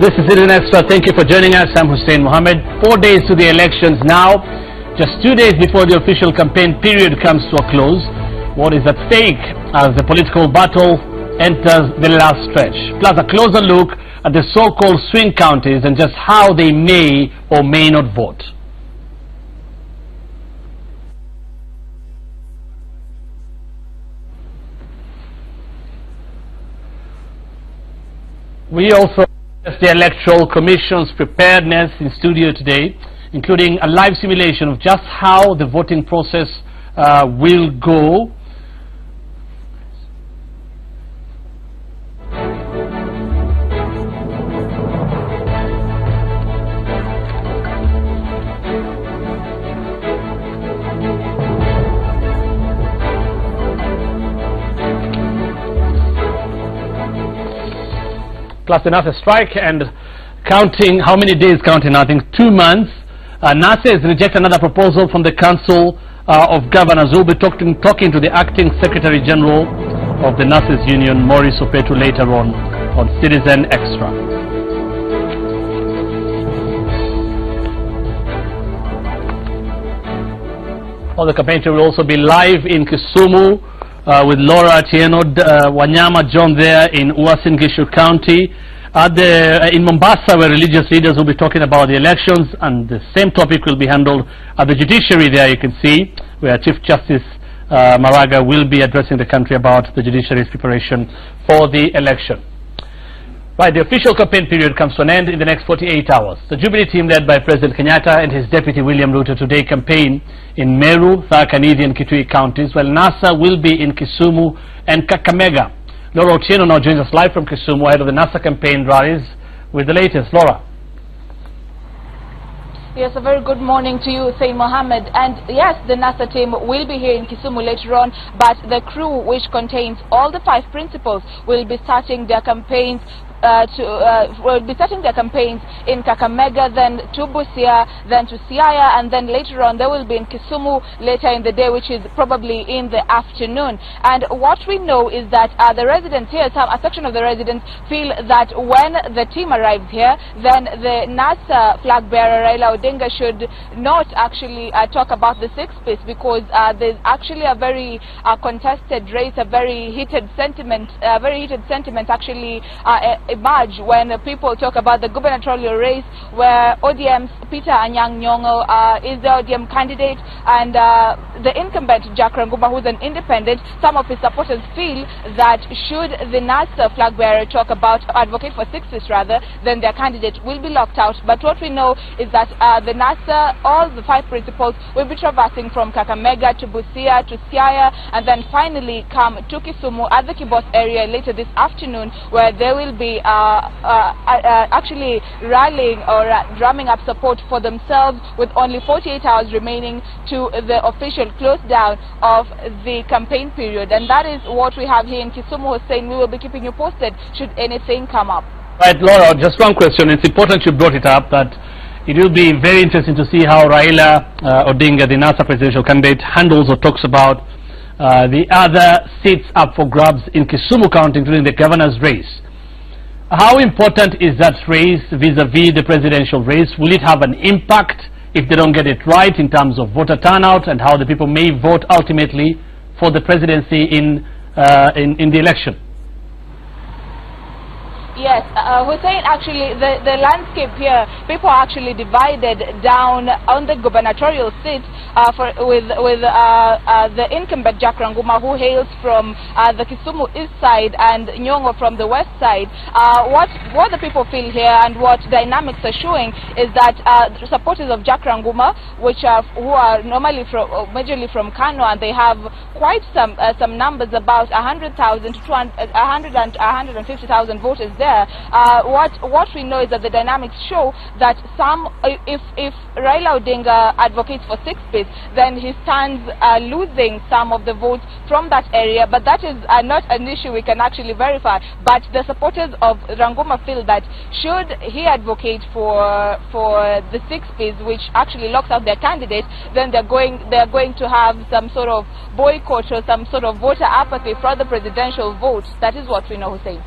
This is Citizen Extra. Thank you for joining us. I'm Hussein Mohammed. 4 days to the elections now. Just 2 days before the official campaign period comes to a close. What is at stake as the political battle enters the last stretch? Plus a closer look at the so-called swing counties and just how they may or may not vote. We also assess the Electoral Commission's preparedness in studio today, including a live simulation of just how the voting process will go. Plus another strike and counting, how many days counting? I think 2 months. NASA has rejected another proposal from the Council of Governors. We'll be talking to the Acting Secretary General of the Nurses Union, Maurice Opetu, later on Citizen Extra. On the campaign will also be live in Kisumu, with Laura Tieno Wanyama John there in Uasin Gishu County. In Mombasa, where religious leaders will be talking about the elections, and the same topic will be handled at the judiciary there, you can see, where Chief Justice Maraga will be addressing the country about the judiciary's preparation for the election. Right, the official campaign period comes to an end in the next 48 hours. The Jubilee team led by President Kenyatta and his deputy William Ruto today campaign in Meru, Tharaka Nithi and Kitui counties, while NASA will be in Kisumu and Kakamega. Laura Otieno now joins us live from Kisumu ahead of the NASA campaign rallies with the latest. Laura. Yes, a very good morning to you, Hussein Mohammed. And yes, the NASA team will be here in Kisumu later on, but the crew, which contains all the 5 principals, will be starting their campaigns in Kakamega, then to Busia, then to Siaya, and then later on they will be in Kisumu later in the day, which is probably in the afternoon. And what we know is that the residents here, a section of the residents feel that when the team arrives here, then the NASA flag bearer Raila Odinga should not actually talk about the 6th piece, because there's actually a very contested race, a very heated sentiment actually emerge when people talk about the gubernatorial race, where ODM's Peter Anyang' Nyong'o is the ODM candidate, and the incumbent Jack Ranguma, who's an independent. Some of his supporters feel that should the NASA flag bearer advocate for 6th rather, then their candidate will be locked out. But what we know is that the NASA, all the 5 principals, will be traversing from Kakamega to Busia to Siaya, and then finally come to Kisumu at the Kibos area later this afternoon, where they will be actually rallying or drumming up support for themselves, with only 48 hours remaining to the official close down of the campaign period. And that is what we have here in Kisumu. Hussein, we will be keeping you posted should anything come up. Right, Laura, just one question. It's important you brought it up, that it will be very interesting to see how Raila Odinga, the NASA presidential candidate, handles or talks about the other seats up for grabs in Kisumu County, including the governor's race. How important is that race vis-a-vis the presidential race? Will it have an impact if they don't get it right in terms of voter turnout and how the people may vote ultimately for the presidency in the election? Yes, Hussein, actually the landscape here, people are actually divided down on the gubernatorial seats with the incumbent Jack Ranguma, who hails from the Kisumu east side, and Nyong'o from the west side. What the people feel here and what dynamics are showing is that supporters of Jack Ranguma, who are normally majorly from Kano, and they have quite some numbers, about 100,000 to 150,000 voters there. What we know is that the dynamics show that if Raila Odinga advocates for 6th piece, then he stands losing some of the votes from that area. But that is not an issue we can actually verify. But the supporters of Ranguma feel that should he advocate for the 6th piece, which actually locks out their candidate, then they're going to have some sort of boycott or some sort of voter apathy for the presidential vote. That is what we know, Hussein.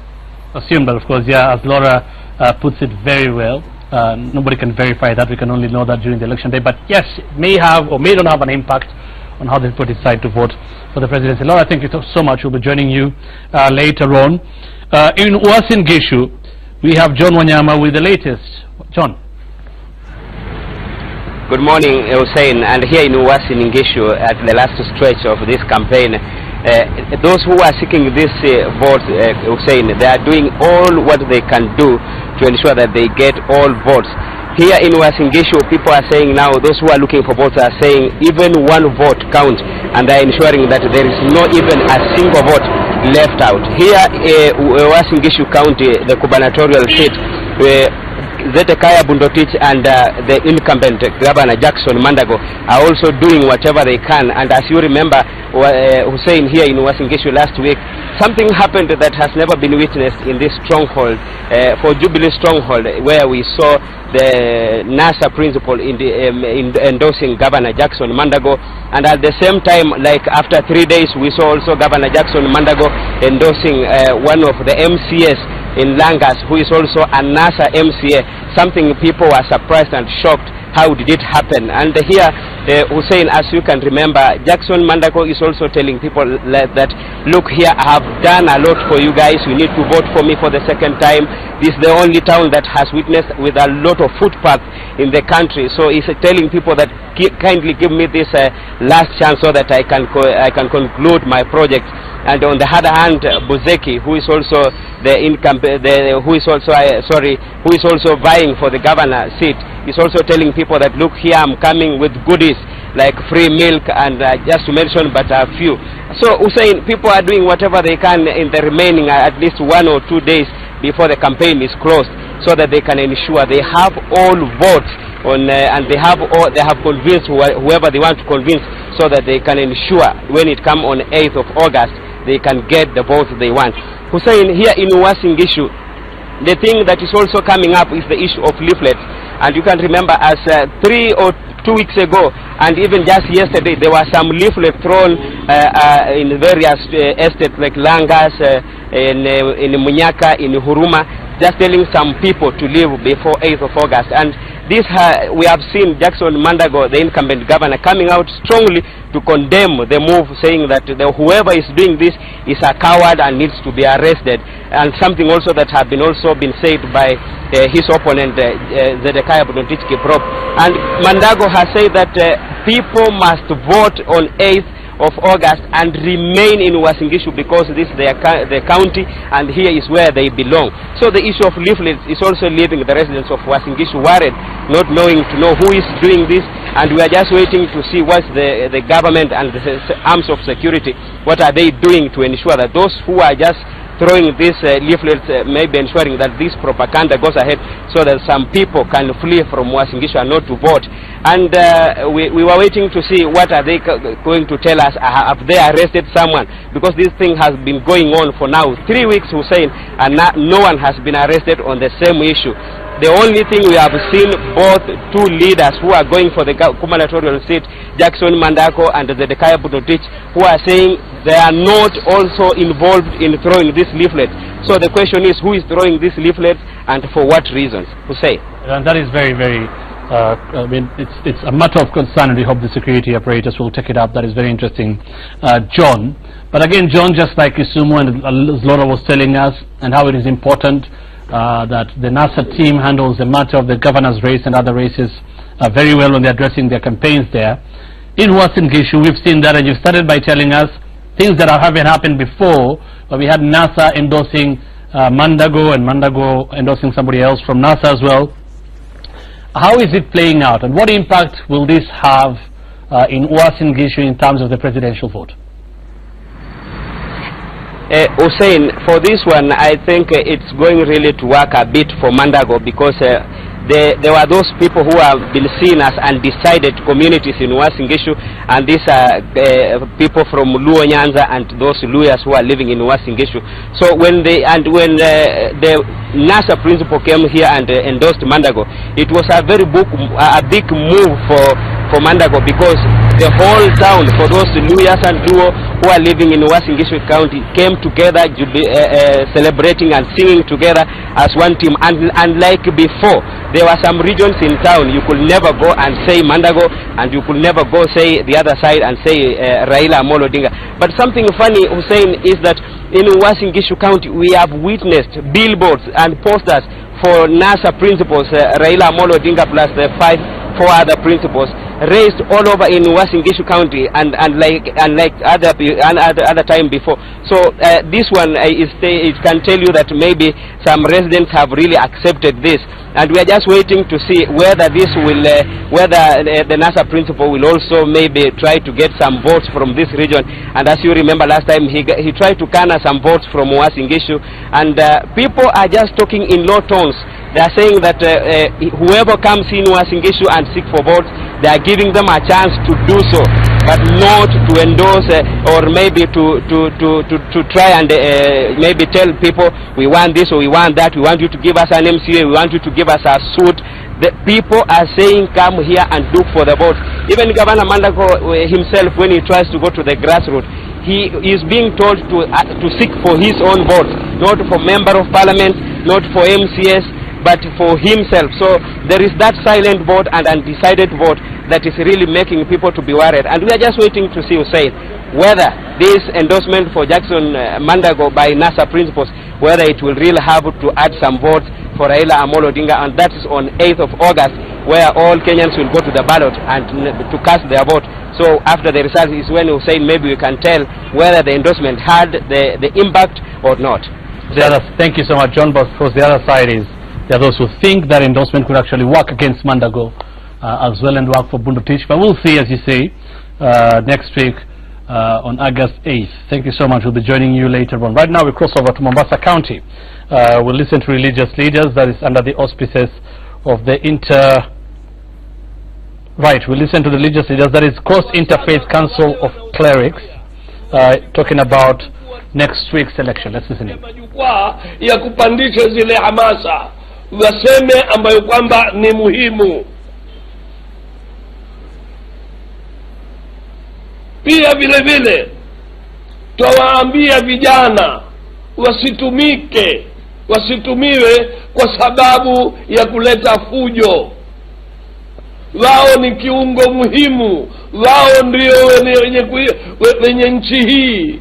Assume, but of course, yeah, as Laura puts it very well. Nobody can verify that. We can only know that during the election day. But yes, it may have or may not have an impact on how the people decide to vote for the presidency. Laura, thank you so much. We'll be joining you later on. In Uasin Gishu, we have John Wanyama with the latest. John. Good morning, Hussein. And here in Uasin Gishu, at the last stretch of this campaign, those who are seeking this vote, Hussein, they are doing all what they can do to ensure that they get all votes. Here in Uasin Gishu, people are saying now, those who are looking for votes are saying even one vote counts, and they are ensuring that there is not even a single vote left out. Here in Uasin Gishu County, the gubernatorial seat, Zedekiah Bundotich and the incumbent Governor Jackson Mandago are also doing whatever they can. And as you remember, Hussein, here in Uasin Gishu last week, something happened that has never been witnessed in this stronghold, for Jubilee stronghold, where we saw the NASA principal endorsing Governor Jackson Mandago, and at the same time, like after 3 days, we saw also Governor Jackson Mandago endorsing one of the MCS in Langas, who is also a NASA MCA, something people were surprised and shocked. How did it happen? And here, Hussein, as you can remember, Jackson Mandago is also telling people that, look here, I have done a lot for you guys. You need to vote for me for the second time. This is the only town that has witnessed with a lot of footpaths in the country. So he's telling people that kindly give me this last chance so that I can conclude my project. And on the other hand, Buzeki, who is also who is also vying for the governor seat, is also telling people that, look here, I'm coming with goodies like free milk and just to mention but a few. So Hussein, people are doing whatever they can in the remaining at least 1 or 2 days before the campaign is closed, so that they can ensure they have all votes on and they have convinced whoever they want to convince, so that they can ensure when it comes on 8th of August they can get the votes they want. Hussein, here in Uasin Gishu, the thing that is also coming up is the issue of leaflets. And you can remember, as 3 or 2 weeks ago, and even just yesterday, there were some leaflets thrown in various estates like Langas, in Munyaka, in Huruma, just telling some people to leave before 8th of August. And this, we have seen Jackson Mandago, the incumbent governor, coming out strongly to condemn the move, saying that whoever is doing this is a coward and needs to be arrested. And something also that has been said by his opponent, Zedekiah Bundotich Kiprop. And Mandago has said that people must vote on 8th of August and remain in Uasin Gishu, because this is the county and here is where they belong. So the issue of leaflets is also leaving the residents of Uasin Gishu worried, not knowing to know who is doing this, and we are just waiting to see what the government and the arms of security, what are they doing to ensure that those who are just throwing these leaflets may be ensuring that this propaganda goes ahead, so that some people can flee from Uasin Gishu and not to vote. And we were waiting to see what are they going to tell us. Have they arrested someone? Because this thing has been going on for now 3 weeks, Hussein, and no one has been arrested on the same issue. The only thing we have seen, both two leaders who are going for the gubernatorial seat, Jackson Mandago and Zedekiah Bundotich, who are saying they are not also involved in throwing this leaflet. So the question is, who is throwing these leaflets and for what reasons? Hussein. And that is very, very, I mean, it's a matter of concern, and we hope the security apparatus will take it up. That is very interesting, John. But again, John, just like Kisumu and Laura was telling us, and how it is important that the NASA team handles the matter of the governor's race and other races very well when they're addressing their campaigns there. In Uasin Gishu, we've seen that, and you've started by telling us things that haven't happened before, but we had NASA endorsing Mandago, and Mandago endorsing somebody else from NASA as well. How is it playing out, and what impact will this have in Uasin Gishu in terms of the presidential vote? Hussein, for this one, I think it's going really to work a bit for Mandago, because there were those people who have been seen as undecided communities in Uasin Gishu, and these are people from Luo Nyanza and those Luyas who are living in Uasin Gishu. So when the NASA principal came here and endorsed Mandago, it was a very big move for for Mandago, because the whole town, for those Luyas and Duo who are living in Uasin Gishu County, came together celebrating and singing together as one team. And like before, there were some regions in town you could never go and say Mandago, and you could never go say the other side and say Raila Amolo Odinga. But something funny, Hussein, is that in Uasin Gishu County we have witnessed billboards and posters for NASA principals, Raila Amolo Odinga plus the 4 other principals, raised all over in Uasin Gishu County, and like other time before. So this one it can tell you that maybe some residents have really accepted this, and we are just waiting to see whether this will, whether the NASA principal will also maybe try to get some votes from this region. And as you remember last time, he tried to garner some votes from Uasin Gishu, and people are just talking in low tones. They are saying that whoever comes in Uasin Gishu and seek for votes, they are giving them a chance to do so, but not to endorse or maybe to try and maybe tell people we want this or we want that, we want you to give us an MCA, we want you to give us a suit. The people are saying come here and look for the votes. Even Governor Mandago himself, when he tries to go to the grassroots, he is being told to seek for his own votes, not for member of parliament, not for MCS, but for himself. So there is that silent vote and undecided vote that is really making people to be worried. And we are just waiting to see, Hussein, whether this endorsement for Jackson Mandago by NASA principals, whether it will really have to add some votes for Raila Amolo Odinga, and that is on 8th of August, where all Kenyans will go to the ballot and to cast their vote. So after the result is when, Hussein, maybe we can tell whether the endorsement had the impact or not. Thank you so much, John. But of course, the other side is there are those who think that endorsement could actually work against Mandago as well and work for Bundutich. But we'll see, as you say, next week on August 8th. Thank you so much. We'll be joining you later on. Right now, we cross over to Mombasa County. We'll listen to religious leaders, that is under the auspices of the we'll listen to the religious leaders, that is Coast Interfaith Council of Clerics, talking about next week's election. Let's listen in. Ya kupandisha zile hamasa waseme ambayo kwamba ni muhimu. Pia vile vile tuwaambia vijana wasitumiwe kwa sababu ya kuleta fujo. Wao ni kiungo muhimu, wao ndio wenye nchi hii.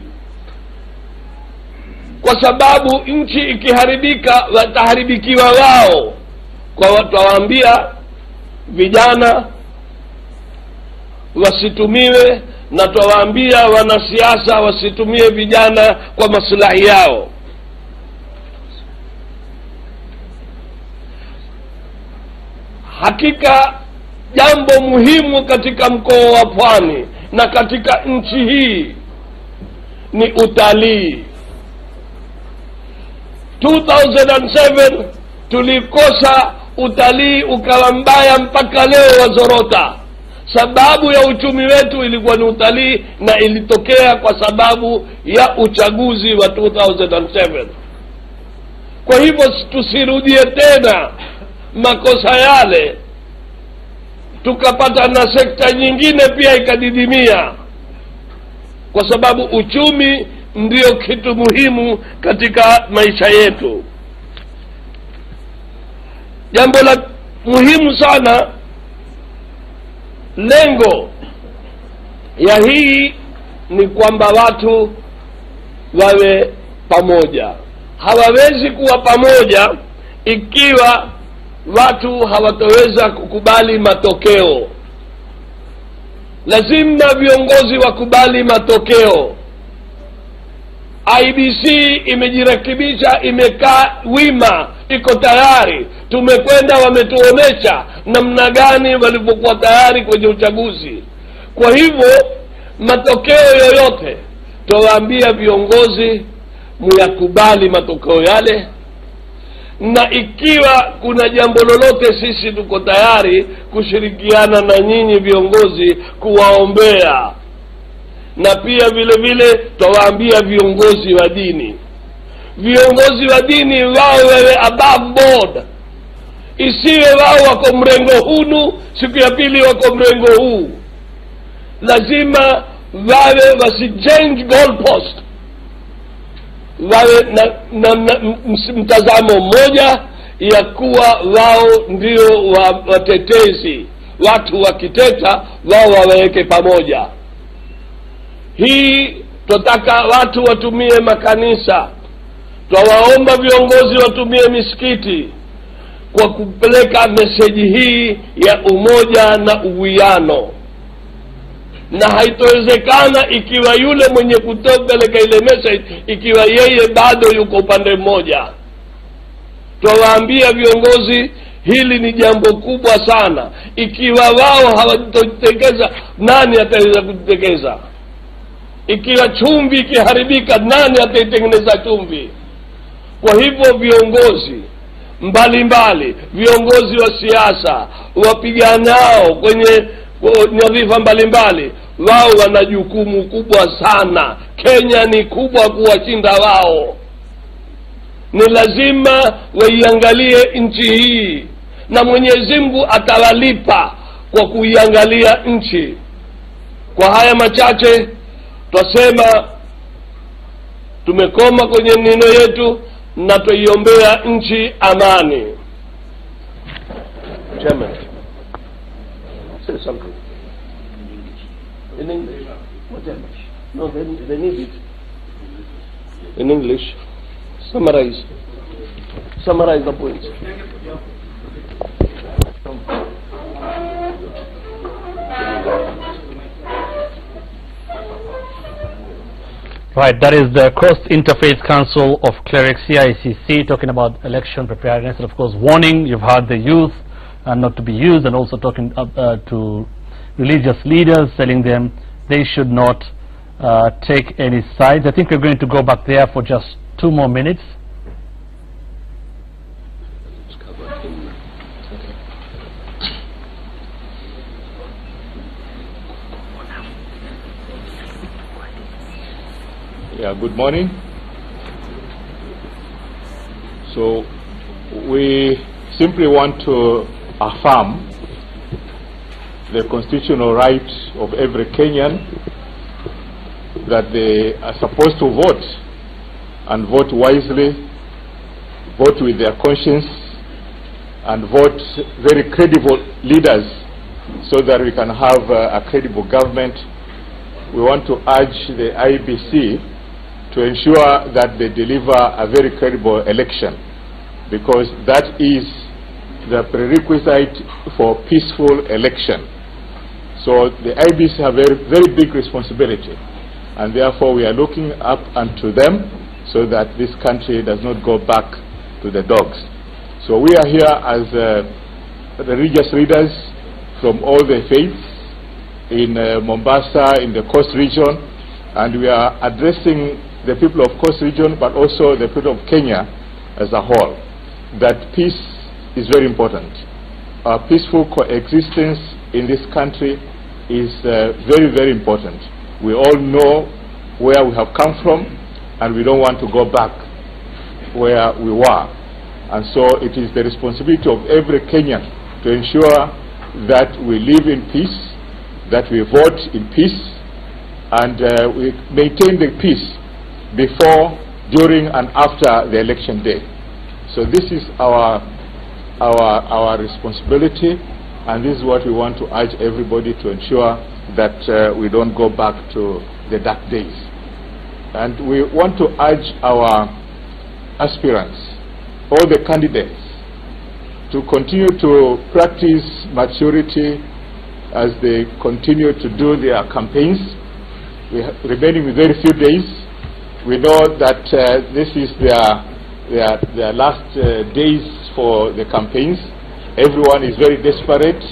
Kwa sababu nchi ikiharibika wataharibikiwa wao. Kwa watu waambia vijana wasitumiwe, na tuwaambia wanasiasa wasitumie vijana kwa maslahi yao. Hakika jambo muhimu katika mkoa wa Pwani na katika nchi hii ni utalii. 2007 tulikosa utalii, ukawa mbaya mpaka leo wazorota. Sababu ya uchumi wetu ilikuwa ni utalii, na ilitokea kwa sababu ya uchaguzi wa 2007. Kwa hivyo tusirudie tena makosa yale, tukapata na sekta nyingine pia ikadidimia, kwa sababu uchumi ndio kitu muhimu katika maisha yetu. Jambo la muhimu sana, lengo ya hii ni kwamba watu wawe pamoja. Hawawezi kuwa pamoja ikiwa watu hawataweza kukubali matokeo. Lazima viongozi wakubali matokeo. IBC imejirekebisha, imekaa wima, iko tayari. Tumekwenda, wametuonesha namna gani walivyokuwa tayari kwenye uchaguzi. Kwa hivyo matokeo yoyote tuwaambia viongozi muyakubali matokeo yale, na ikiwa kuna jambo lolote sisi tuko tayari kushirikiana na nyinyi viongozi kuwaombea. Na pia vile vile tuwaambia viongozi wa dini, wao wewe above board. isiwe wao wako mrengo hunu, siku ya pili wako mrengo huu. Lazima wawe wasichange goalpost, wawe na mtazamo mmoja ya kuwa wao ndio watetezi. Watu wakiteta wao waweke pamoja. Hii tutaka watu watumie makanisa, twawaomba viongozi watumie misikiti kwa kupeleka meseji hii ya umoja na uwiano. Na haitowezekana ikiwa yule mwenye kutopeleka ile message ikiwa yeye bado yuko upande mmoja. Twawaambia viongozi, hili ni jambo kubwa sana. Ikiwa wao hawatotekeza, nani ataweza kutekeza? Ikiwa chumvi ikiharibika, nani ataitengeneza chumvi? Kwa hivyo viongozi mbalimbali, viongozi wa siasa, wapiganao kwenye nyadhifa mbalimbali, wao wana jukumu kubwa sana. Kenya ni kubwa kuwashinda wao. Ni lazima waiangalie nchi hii, na Mwenyezi Mungu atawalipa kwa kuiangalia nchi. Kwa haya machache twasema tumekoma kwenye neno yetu na tuiombea nchi amani. Chairman, say something in English. Whatever. No, they need it in English. Summarize the points. Right, that is the Cross Interfaith Council of Clerics, CICC, talking about election preparedness, and of course warning. You've heard the youth not to be used, and also talking to religious leaders, telling them they should not take any sides. I think we're going to go back there for just 2 more minutes. Yeah, good morning. So we simply want to affirm the constitutional right of every Kenyan that they are supposed to vote, and vote wisely, vote with their conscience, and vote very credible leaders so that we can have a credible government. We want to urge the IEBC to ensure that they deliver a very credible election, because that is the prerequisite for peaceful election. So the IEBC have a very big responsibility, and therefore we are looking up unto them so that this country does not go back to the dogs. So we are here as religious leaders from all the faiths in Mombasa, in the Coast region, and we are addressing the people of Coast region, but also the people of Kenya as a whole, that peace is very important. Our peaceful coexistence in this country is very, very important. We all know where we have come from, and we don't want to go back where we were. And so it is the responsibility of every Kenyan to ensure that we live in peace, that we vote in peace, and we maintain the peace before, during, and after the election day. So this is our responsibility, and this is what we want to urge everybody to ensure that we don't go back to the dark days. And we want to urge our aspirants, all the candidates, to continue to practice maturity as they continue to do their campaigns. We are remaining with very few days. We know that this is their last days for the campaigns. Everyone is very desperate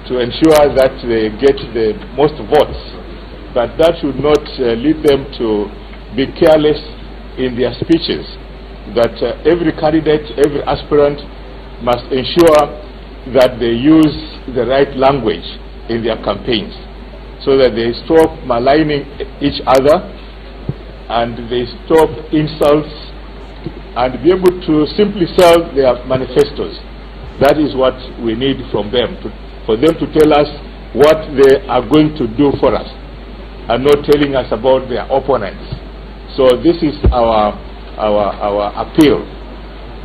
to ensure that they get the most votes, but that should not lead them to be careless in their speeches. That every candidate, every aspirant must ensure that they use the right language in their campaigns, so that they stop maligning each other, and they stop insults, and be able to simply sell their manifestos. That is what we need from them, for them to tell us what they are going to do for us, and not telling us about their opponents. So this is our appeal,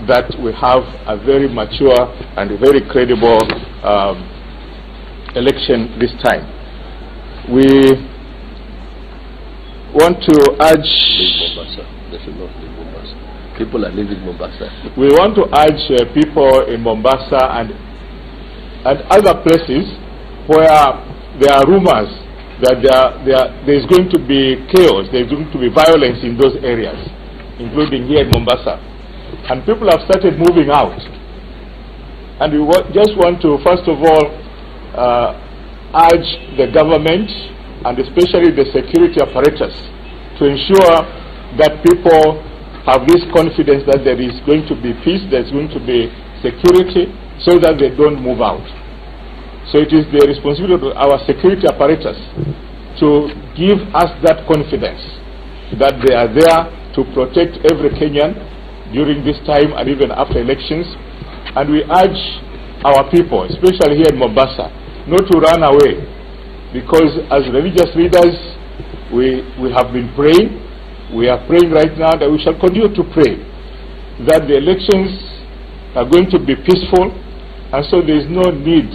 that we have a very mature and a very credible election this time. We want to urge... Mombasa. They should not leave Mombasa. People are leaving Mombasa. We want to urge people in Mombasa and other places where there are rumors that there is going to be chaos, there is going to be violence in those areas, including here in Mombasa. And people have started moving out. And we just want to, first of all, urge the government and especially the security apparatus to ensure that people have this confidence that there is going to be peace, there is going to be security, so that they don't move out. So it is the responsibility of our security apparatus to give us that confidence that they are there to protect every Kenyan during this time and even after elections. And we urge our people, especially here in Mombasa, not to run away, because as religious leaders we have been praying. We are praying right now that we shall continue to pray that the elections are going to be peaceful, and so there is no need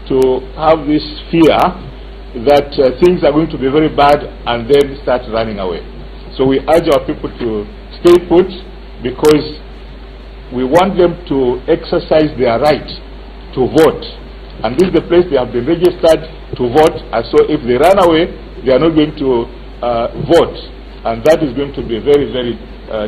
to have this fear that things are going to be very bad and then start running away. So we urge our people to stay put, because we want them to exercise their right to vote. And this is the place they have been registered to vote, and so if they run away, they are not going to vote. And that is going to be very, very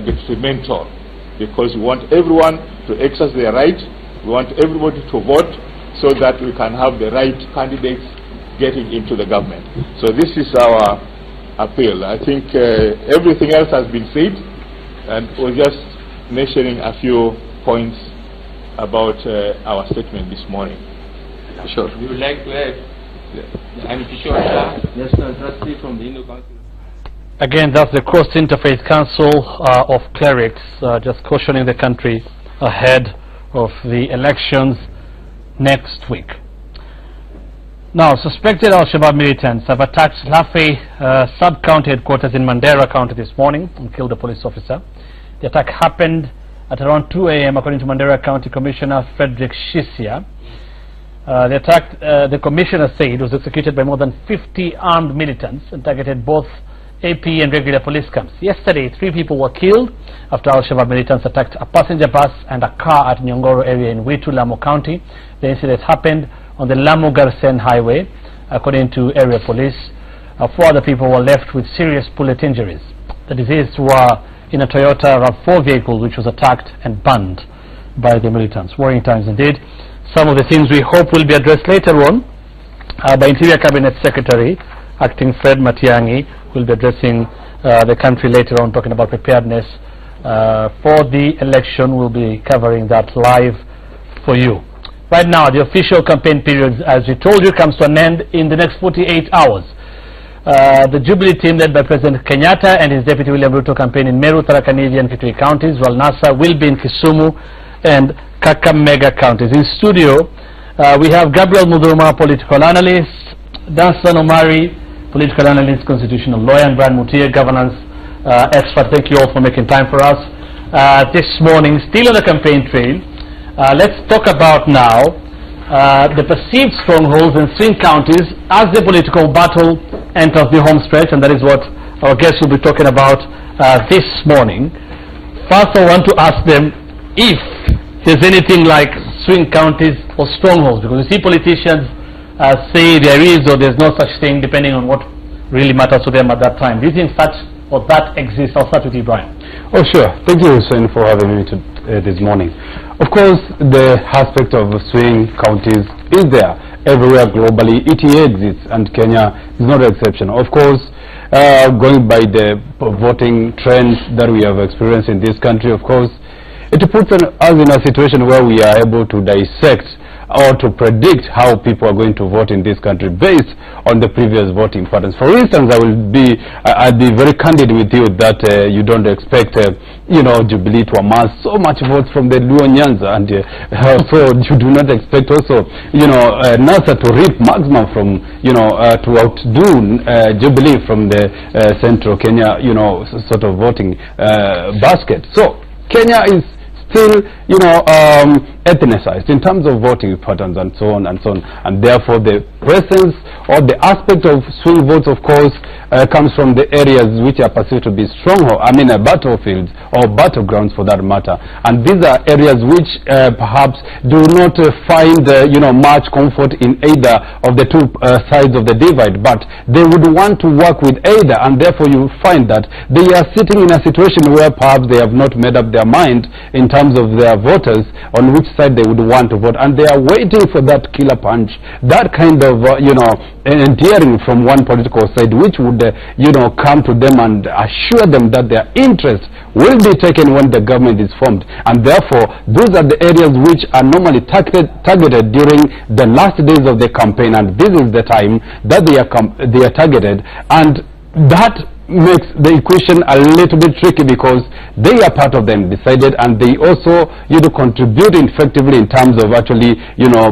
detrimental, because we want everyone to exercise their right. We want everybody to vote so that we can have the right candidates getting into the government. So this is our appeal. I think everything else has been said, and we're just mentioning a few points about our statement this morning. Sure. We would like to have an official national trustee from the Hindu Council. Again, that's the Cross Interfaith Council of Clerics just cautioning the country ahead of the elections next week. Now, suspected Al-Shabaab militants have attacked Lafe sub-county headquarters in Mandera County this morning and killed a police officer. The attack happened at around 2 a.m. according to Mandera County Commissioner Frederick Shisia. The attack, the commissioner said, was executed by more than 50 armed militants and targeted both AP and regular police camps. Yesterday, 3 people were killed after Al-Shabaab militants attacked a passenger bus and a car at Nyongoro area in Witu, Lamu County. The incident happened on the Lamu-Garsen highway, according to area police. 4 other people were left with serious bullet injuries. The deceased were in a Toyota RAV4 vehicle which was attacked and burned by the militants. Worrying times indeed. Some of the things we hope will be addressed later on by Interior Cabinet Secretary Acting Fred Matiang'i, who will be addressing the country later on, talking about preparedness for the election. We'll be covering that live for you. Right now, the official campaign period, as we told you, comes to an end in the next 48 hours. The Jubilee team led by President Kenyatta and his Deputy William Ruto campaign in Meru, Tharaka Nithi and Kitui counties, while NASA will be in Kisumu and Kakamega counties. In studio, we have Gabriel Mudhuruma, political analyst, Danson Omari, political analyst, constitutional lawyer, and Brian Mutia, governance expert. Thank you all for making time for us this morning. Still on the campaign trail, let's talk about now the perceived strongholds in swing counties as the political battle enters the home stretch, and that is what our guests will be talking about this morning. First, I want to ask them if there's anything like swing counties or strongholds, because you see politicians say there is or there's no such thing, depending on what really matters to them at that time. Do you think such or that exists? I'll start with you, Brian. Oh, sure. Thank you, Hussein, for having me this morning. Of course, the aspect of swing counties is there everywhere globally. It exists, and Kenya is not an exception. Of course, going by the voting trends that we have experienced in this country, of course, it puts us in a situation where we are able to dissect or to predict how people are going to vote in this country based on the previous voting patterns. For instance, I'll be very candid with you that you don't expect, Jubilee to amass so much votes from the Luo Nyanza, and so you do not expect also, NASA to reap maximum from, to outdo Jubilee from the Central Kenya, sort of voting basket. So Kenya is still, ethnicized in terms of voting patterns and so on and so on, and therefore the presence or the aspect of swing votes, of course, comes from the areas which are perceived to be stronghold, battlefields or battlegrounds for that matter, and these are areas which perhaps do not find much comfort in either of the two sides of the divide, but they would want to work with either, and therefore you find that they are sitting in a situation where perhaps they have not made up their mind in terms of their voters on which side they would want to vote, and they are waiting for that killer punch, that kind of endearing from one political side which would come to them and assure them that their interest will be taken when the government is formed, and therefore those are the areas which are normally targeted during the last days of the campaign, and this is the time that they are targeted, and that makes the equation a little bit tricky because they are part of them decided, and they also contribute effectively in terms of actually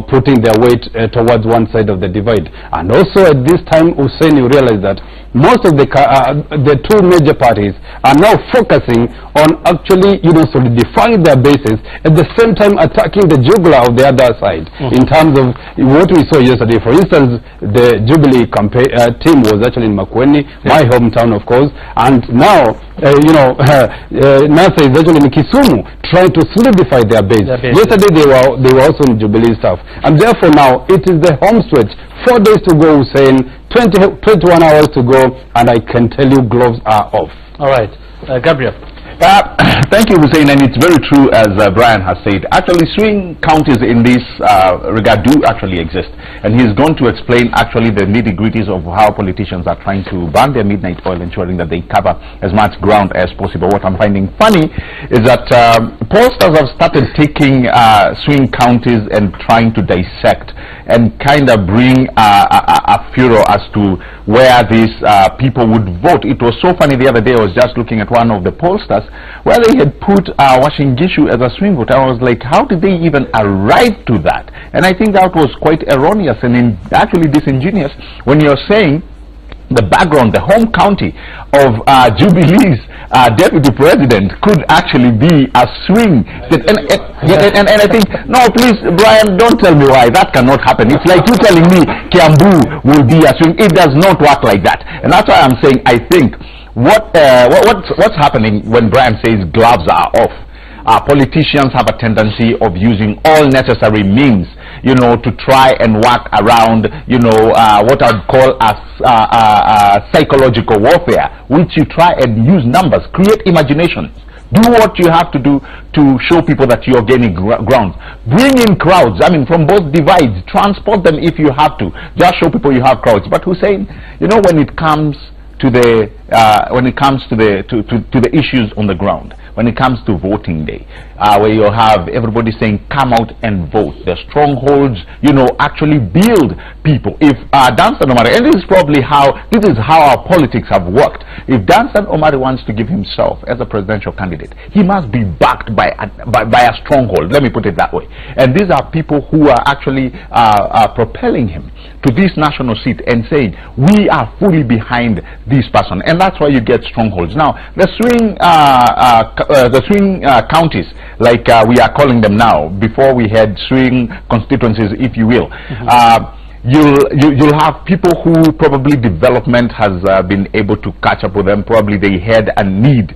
putting their weight towards one side of the divide. And also at this time, Hussein, you realize that most of the two major parties are now focusing on actually solidifying their bases, at the same time attacking the jugular of the other side, in terms of what we saw yesterday. For instance, the Jubilee campaign team was actually in Makueni, my hometown, of course, and now NASA is actually in Kisumu trying to solidify their base. Yesterday they were also in Jubilee stuff, and therefore now it is the home stretch. 4 days to go, Hussein, 21 hours to go, and I can tell you gloves are off. All right, Gabriel. Thank you, Hussein, and it's very true as Brian has said. Actually, swing counties in this regard do actually exist, and he's going to explain actually the nitty-gritties of how politicians are trying to burn their midnight oil, ensuring that they cover as much ground as possible. What I'm finding funny is that pollsters have started taking swing counties and trying to dissect and kind of bring a furor as to where these people would vote. It was so funny the other day. I was just looking at one of the pollsters where they had put Uasin Gishu as a swing vote. I was like, how did they even arrive to that? And I think that was quite erroneous and actually disingenuous when you're saying the background, the home county of Jubilee's deputy president could actually be a swing. And I think, no, please, Brian, don't tell me why. That cannot happen. It's like you telling me Kiambu will be a swing. It does not work like that. And that's why I'm saying I think what's happening when Brian says gloves are off. Politicians have a tendency of using all necessary means, to try and work around, what I'd call a psychological warfare, which you try and use numbers, create imagination. Do what you have to do to show people that you're gaining ground. Bring in crowds, from both divides. Transport them if you have to. Just show people you have crowds. But Hussein, when it comes to the issues on the ground, when it comes to voting day, where you have everybody saying come out and vote, the strongholds actually build people. If Dansan Omari, and this is how our politics have worked, if Dansan Omari wants to give himself as a presidential candidate, he must be backed by a stronghold, let me put it that way. And these are people who are actually propelling him to this national seat and saying we are fully behind this person, and that's why you get strongholds. Now the swing counties, like we are calling them now, before we had swing constituencies, if you will, you'll have people who probably development has been able to catch up with them. Probably they had a need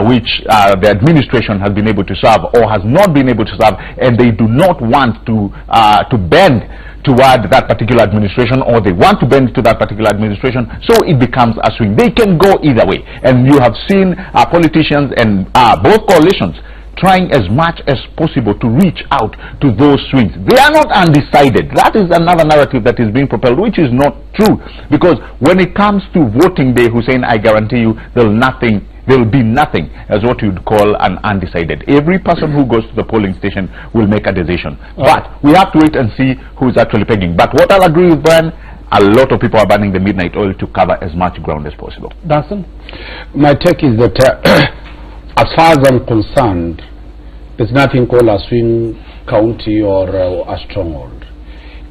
which the administration has been able to serve or has not been able to serve, and they do not want to bend toward that particular administration, or they want to bend to that particular administration, so it becomes a swing. They can go either way, and you have seen politicians and both coalitions trying as much as possible to reach out to those swings. They are not undecided. That is another narrative that is being propelled, which is not true, because when it comes to voting day, Hussein, I guarantee you there's nothing there will be nothing as what you'd call an undecided. Every person who goes to the polling station will make a decision. But we have to wait and see who is actually pegging. But what I'll agree with Brian, a lot of people are burning the midnight oil to cover as much ground as possible. Dunstan? My take is that as far as I'm concerned, there's nothing called a swing county or a stronghold.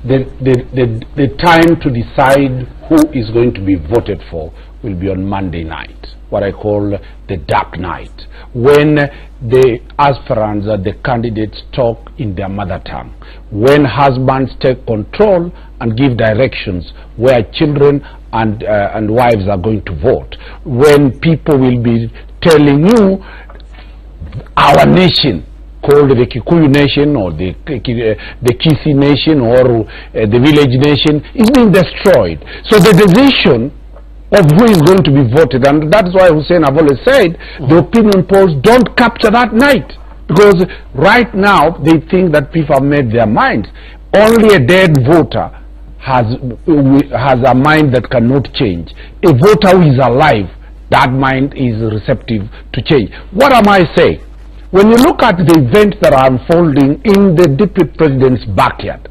The time to decide who is going to be voted for will be on Monday night, what I call the dark night, when the aspirants, the candidates talk in their mother tongue, when husbands take control and give directions where children and wives are going to vote, when people will be telling you our nation, called the Kikuyu nation or the Kisii nation or the village nation, is being destroyed. So the decision of who is going to be voted, and that is why Hussein have always said the opinion polls don't capture that night, because right now they think that people have made their minds. Only a dead voter has a mind that cannot change. A voter who is alive, that mind is receptive to change. What am I saying? When you look at the events that are unfolding in the deputy president's backyard,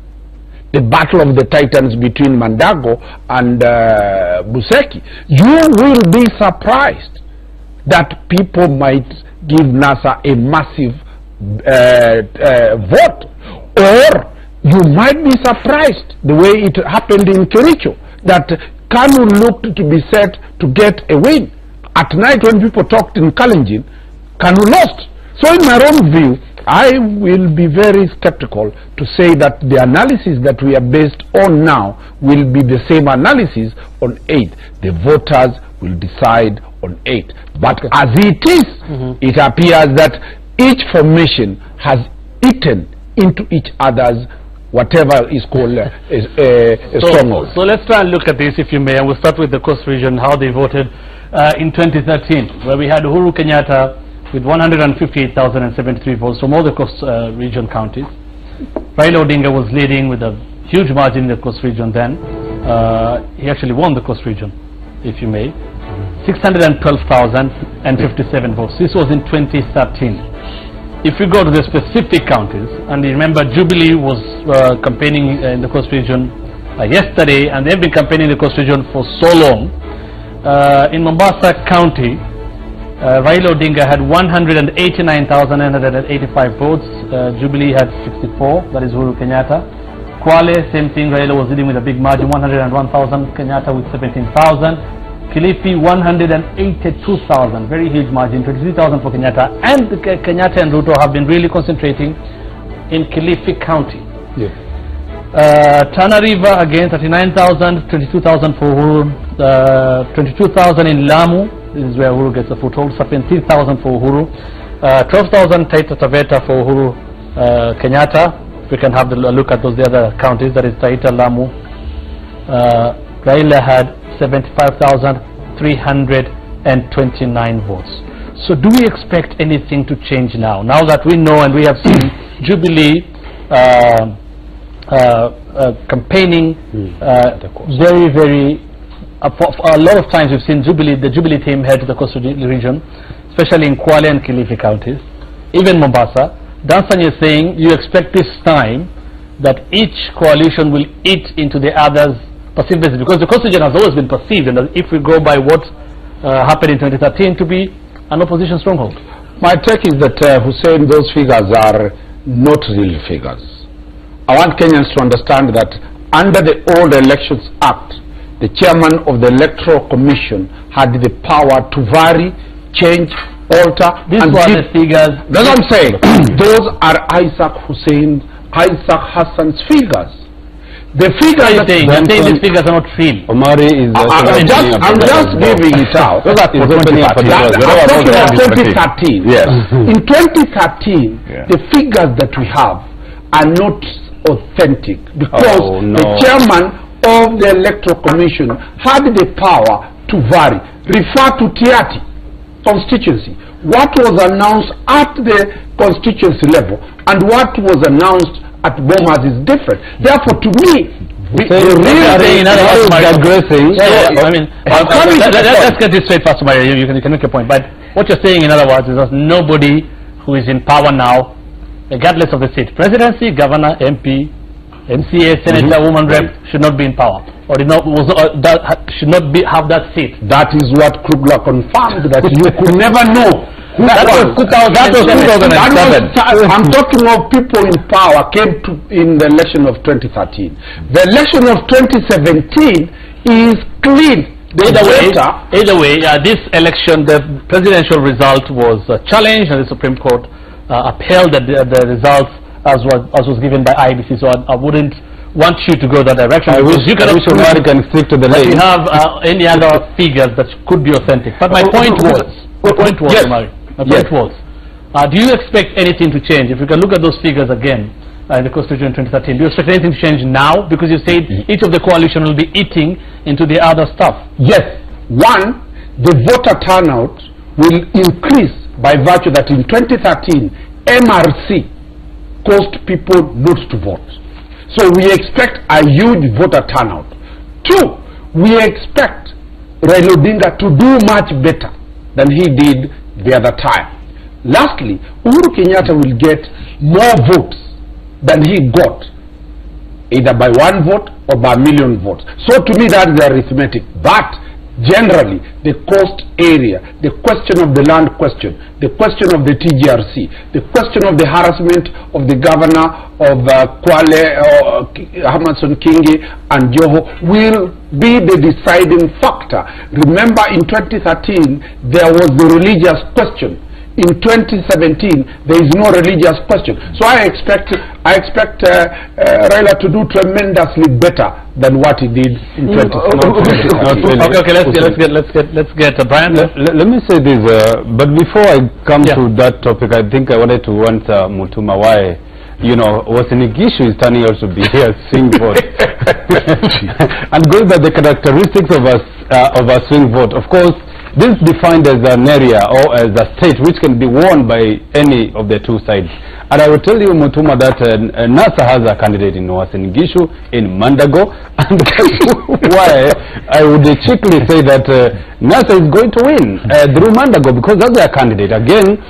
the battle of the titans between Mandago and Buseki, you will be surprised that people might give NASA a massive vote, or you might be surprised the way it happened in Kericho, that Kanu looked to be set to get a win. At night when people talked in Kalenjin, Kanu lost. So in my own view, I will be very skeptical to say that the analysis that we are based on now will be the same analysis on 8th. The voters will decide on 8th. But as it is, it appears that each formation has eaten into each other's whatever is called a stronghold. So let's try and look at this, if you may, and we'll start with the Coast region, how they voted in 2013, where we had Uhuru Kenyatta with 158,073 votes from all the Coast region counties. Raila Odinga was leading with a huge margin in the Coast region then. He actually won the Coast region, if you may. 612,057 votes. This was in 2013. If we go to the specific counties, and you remember Jubilee was campaigning in the Coast region yesterday, and they've been campaigning in the Coast region for so long. In Mombasa County, Raila Odinga had 189,985 votes. Jubilee had 64, that is Uhuru Kenyatta. Kwale, same thing, Raila was leading with a big margin, 101,000, Kenyatta with 17,000. Kilifi, 182,000, very huge margin, 23,000 for Kenyatta. And Kenyatta and Ruto have been really concentrating in Kilifi County. Yeah. Tana River again, 39,000, 22,000 for Uhuru, 22,000 in Lamu. This is where Uhuru gets a foothold. 17,000 for Uhuru, 12,000 Taita Taveta for Uhuru Kenyatta. We can have a look at those the other counties. That is Taita, Lamu. Raila had 75,329 votes. So do we expect anything to change now? Now that we know and we have seen Jubilee campaigning very, very. For a lot of times we've seen the Jubilee team head to the Coastal region, especially in Kwale and Kilifi counties, even Mombasa. Dunstan is saying you expect this time that each coalition will eat into the other's perceived, because the Coastal region has always been perceived, and if we go by what happened in 2013, to be an opposition stronghold. My take is that Hussein, those figures are not real figures. I want Kenyans to understand that under the old Elections Act, the chairman of the Electoral Commission had the power to vary, change, alter. These were the figures. That's what I'm saying. Those are Isaac Hassan's figures. The figures you're saying these figures are not real. Omari is I'm just giving it out. Those are for 2013. Yes. In 2013, the figures that we have are not authentic, because the chairman of the Electoral Commission had the power to vary. Refer to Tiati constituency. What was announced at the constituency level and what was announced at Bomas is different. Therefore, to me, let's get this straight first, Maria. You can make a point. But What you're saying, in other words, is that nobody who is in power now, regardless of the seat, presidency, governor, MP, MCA, senator, woman rep, should not be in power, or should not have that seat. That is what Krugler confirmed, that you could never know. That was 2007. I'm talking of people in power came to in the election of 2013. The election of 2017 is clean. Either way, this election, the presidential result was challenged, and the Supreme Court upheld the results as was given by IBC. So I wouldn't want you to go that direction. I wish you can stick to the lane. You have any other figures that could be authentic. But my point was, do you expect anything to change? If you can look at those figures again in the Constitution 2013, do you expect anything to change now? Because you said each of the coalition will be eating into the other stuff. Yes. One, the voter turnout will increase by virtue that in 2013, MRC caused people not to vote. So we expect a huge voter turnout. Two, we expect Raila Odinga to do much better than he did the other time. Lastly, Uhuru Kenyatta will get more votes than he got, either by 1 vote or by 1,000,000 votes. So to me that is arithmetic. But generally, the coast area, the question of the land question, the question of the TGRC, the question of the harassment of the governor of Kwale, Amason Kingi and Joho will be the deciding factor. Remember, in 2013, there was the religious question. In 2017, there is no religious question. So I expect Raila to do tremendously better than what he did in 2017. Okay, let's get Brian. Let me say this, but before I come to that topic, I think I wanted to answer Mutuma why, Uasin Gishu is turning out to be a swing vote. And going by the characteristics of a swing vote, of course, this is defined as an area or as a state which can be won by any of the two sides. And I will tell you, Mutuma, that NASA has a candidate in Uasin Gishu, in Mandago, and that's why I would cheekily say that NASA is going to win through Mandago, because that's their candidate. Again,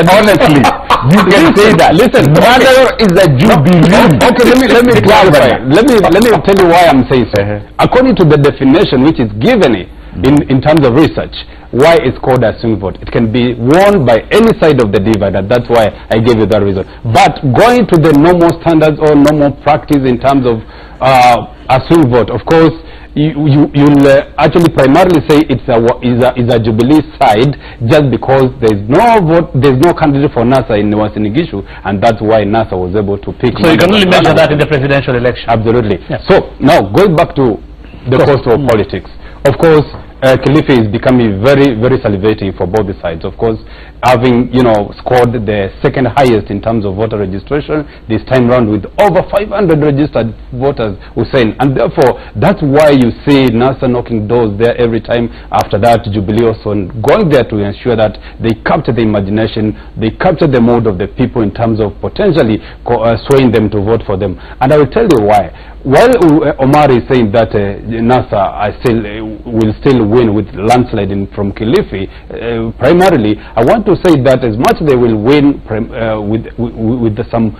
honestly, you can say that. Listen, Mandago is a Jubilee. Okay, let me clarify. Let me tell you why I'm saying so. According to the definition which is given in terms of research, why it's called a swing vote. It can be won by any side of the divider. That's why I gave you that reason. But going to the normal standards or normal practice in terms of a swing vote, of course, you'll actually primarily say it's a Jubilee side, just because there's no candidate for NASA in Uasin Gishu, and that's why NASA was able to pick. So you can only measure that in the presidential election. Absolutely. Yes. So now going back to the cost of politics, of course, Kilifi is becoming very, very salivating for both the sides. Of course, having scored the second highest in terms of voter registration this time round with over 500 registered voters, Hussein, and therefore that's why you see NASA knocking doors there every time. After that, Jubilee also going there to ensure that they capture the imagination, they capture the mood of the people in terms of potentially swaying them to vote for them. And I will tell you why. While Omar is saying that NASA will still win with landsliding from Kilifi, primarily, I want to say that as much they will win with some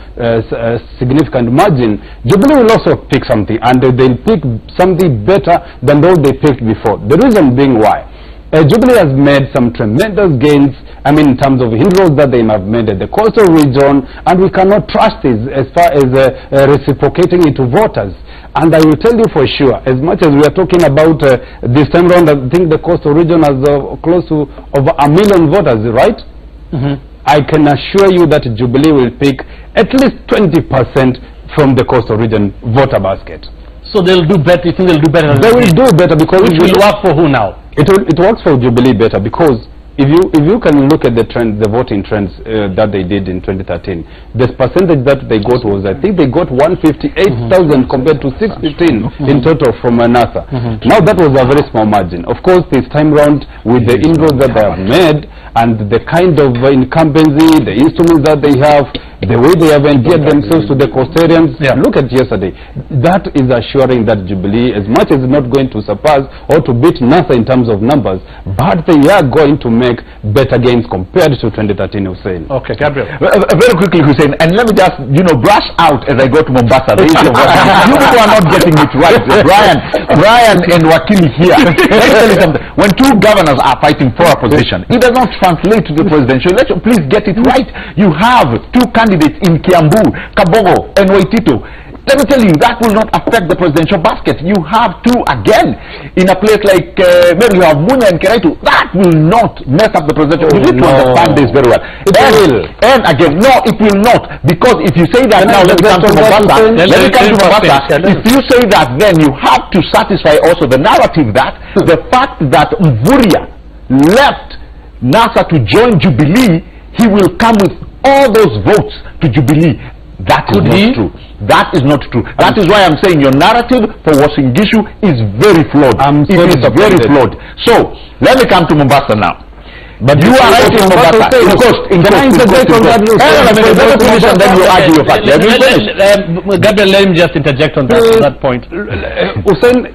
significant margin, Jubilee will also pick something, and they'll pick something better than those they picked before. The reason being why. Jubilee has made some tremendous gains, in terms of inroads that they have made at the coastal region, and we cannot trust this as far as reciprocating into voters. And I will tell you for sure, as much as we are talking about this time around, I think the coastal region has close to over 1 million voters, right? I can assure you that Jubilee will pick at least 20% from the coastal region voter basket. So they'll do better. You think they'll do better? They will do better, because which will work for who now? It works for Jubilee better, because if you can look at the trend, the voting trends that they did in 2013, the percentage that they got was, I think they got 158,000 compared to 615 in total from NASA. Now that was a very small margin. Of course, this time round, with the inroads that they have made and the kind of incumbency, the instruments that they have, the way they have endeared themselves to the Coastarians, look at yesterday. That is assuring that Jubilee, as much as it's not going to surpass or to beat NASA in terms of numbers, but they are going to make better gains compared to 2013, Hussein. Okay, Gabriel. Very quickly, Hussein, and let me just, brush out as I go to Mombasa. The issue of you people are not getting it right. Brian and Wakili here. Let me tell you something. When two governors are fighting for a position, it does not translate to the presidential election. Please get it right. You have two candidates in Kiambu, Kabogo and Waitito. Let me tell you, that will not affect the presidential basket. You have two again in a place like maybe you have Munya and Keraitu. That will not mess up the presidential. You need to understand this very well. And again, no, it will not, because if you say that now, let me come to Mombasa. If you say that, then you have to satisfy also the narrative that the fact that Mvurya left NASA to join Jubilee, he will come with all those votes to Jubilee. That is not true. That is not true. That is why I'm saying your narrative for Uasin Gishu is very flawed. It is very flawed. So, let me come to Mombasa now. But you are right in Mombasa. Then you argue your fact. Gabriel, let me just interject on that point. Hussein,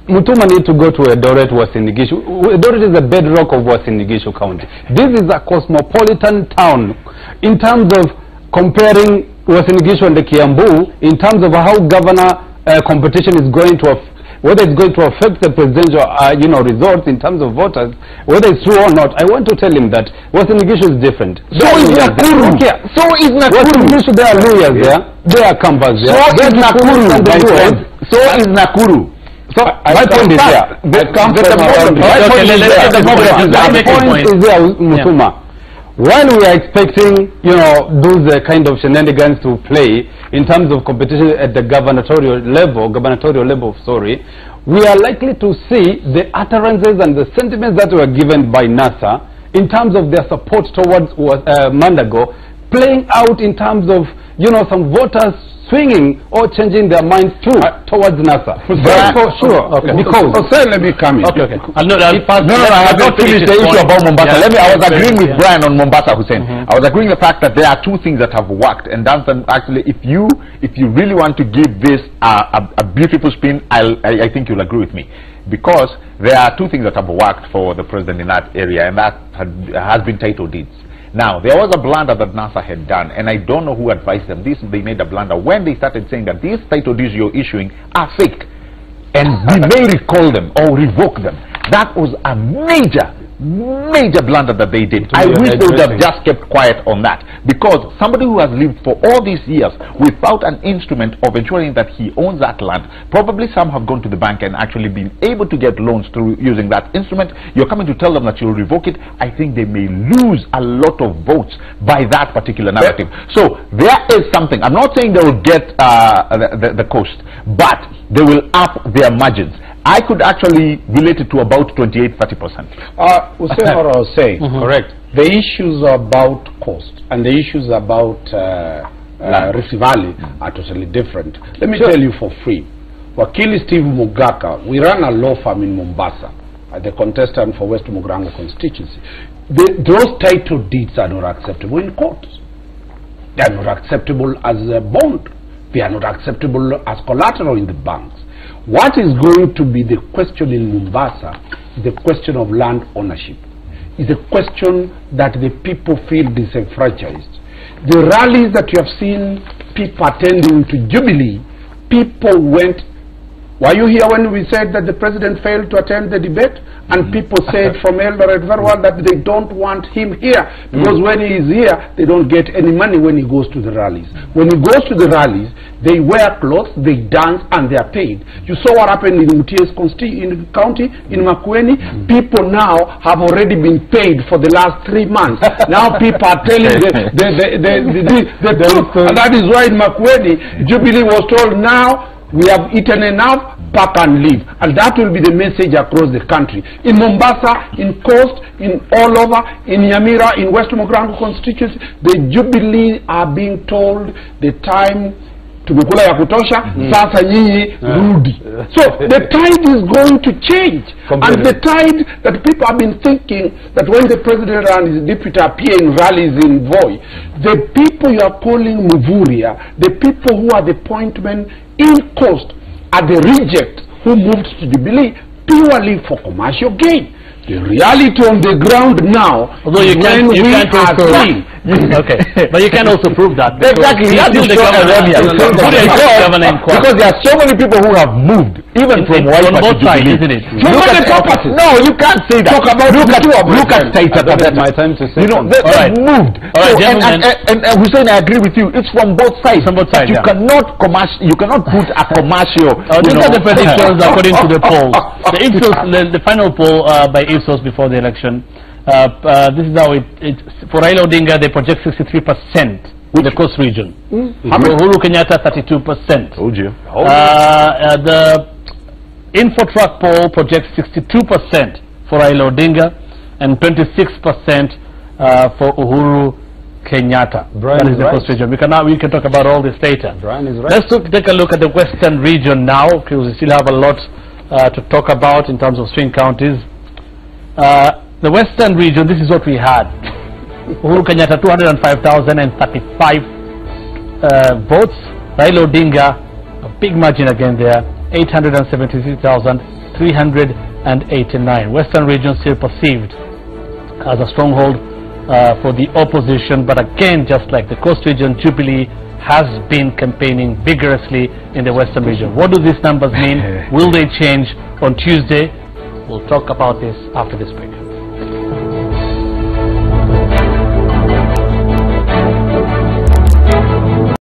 Mutuma need to go to Eldoret, Uasin Gishu. Eldoret is the bedrock of Uasin Gishu County. This is a cosmopolitan town in terms of comparing Uasin Gishu and the Kiambu, in terms of how governor competition is going to, whether it's going to affect the presidential, results in terms of voters, whether it's true or not. I want to tell him that Uasin Gishu is different. So is Nakuru. So is Nakuru. Uasin Gishu, there are lawyers there. There are campers there. So is Nakuru, my friend. So is Nakuru. So my point is there. The point is there, Mutuma. While we are expecting, those kind of shenanigans to play in terms of competition at the gubernatorial level, we are likely to see the utterances and the sentiments that were given by NASA in terms of their support towards Mandago playing out in terms of, some voters swinging or changing their minds too towards NASA. For sure. Okay. Because let me come in. Okay. I have not finished the issue about Mombasa. I was agreeing with Brian on Mombasa, Hussein. I was agreeing the fact that there are two things that have worked, and that's actually, if you really want to give this a beautiful spin, I think you'll agree with me, because there are two things that have worked for the president in that area, and that has been title deeds. Now, there was a blunder that NASA had done, and I don't know who advised them. They made a blunder when they started saying that these title deeds you're issuing are fake, and we may recall them or revoke them. That was a major blunder that they did. I wish they would have just kept quiet on that, because somebody who has lived for all these years without an instrument of ensuring that he owns that land, probably some have gone to the bank and actually been able to get loans through using that instrument. You're coming to tell them that you'll revoke it. I think they may lose a lot of votes by that particular narrative. So there is something. I'm not saying they will get the coast, but they will up their margins. I could actually relate it to about 28-30%. We'll say what I was saying. Correct. The issues about cost and the issues about Rift Valley are totally different. Let me tell you for free. Wakili Steve Mugaka, we run a law firm in Mombasa, the contestant for West Mugirango constituency. Those title deeds are not acceptable in court. They are not acceptable as a bond. They are not acceptable as collateral in the banks. What is going to be the question in Mombasa is the question of land ownership. It's a question that the people feel disenfranchised. The rallies that you have seen people attending to Jubilee, people went. Were you here when we said that the president failed to attend the debate? And people said from Eldoret very well that they don't want him here, because when he is here, they don't get any money when he goes to the rallies. When he goes to the rallies, they wear clothes, they dance, and they are paid. You saw what happened in Mutia's county, in Makueni. People now have already been paid for the last 3 months. Now people are telling the truth. And that is why in Makueni, Jubilee was told, now we have eaten enough, pack and leave. And that will be the message across the country. In Mombasa, in Coast, in all over, in Nyamira, in West Mugirango constituency, the Jubilee are being told the time tumekula ya kutosha, sasa nyinyi rudi. So the tide is going to change. And the tide that people have been thinking that when the president and his deputy appear in rallies in Voi, the people you are calling Muvuria, the people who are the appointment in Coast, are the rejects who moved to Jubilee purely for commercial gain. The reality on the ground now, although you can't also okay, but you can also prove that exactly. Because there are so many people who have moved, even from both sides, isn't it? Look at no, you can't say that. Look at Taita. My time to say. You know, they've moved. And Hussein, I agree with you. It's from both sides. From both sides. You cannot put a commercial. These are the predictions according to the polls. The final poll by Ipsos before the election. This is how for Raila Odinga they project 63% in the coast region. Uhuru Kenyatta 32%. Told you. The Infotrack poll projects 62% for Raila Odinga and 26% for Uhuru Kenyatta. Brian that is the coast region. We can talk about all this data. Brian is right. Let's take a look at the western region now, because we still have a lot to talk about in terms of swing counties. The western region, this is what we had. Uhuru Kenyatta 205,035 votes. Raila Odinga, a big margin again there, 876,389. Western region still perceived as a stronghold for the opposition, but again, just like the coast region, Jubilee has been campaigning vigorously in the western region. What do these numbers mean? Will they change on Tuesday? We'll talk about this after this break.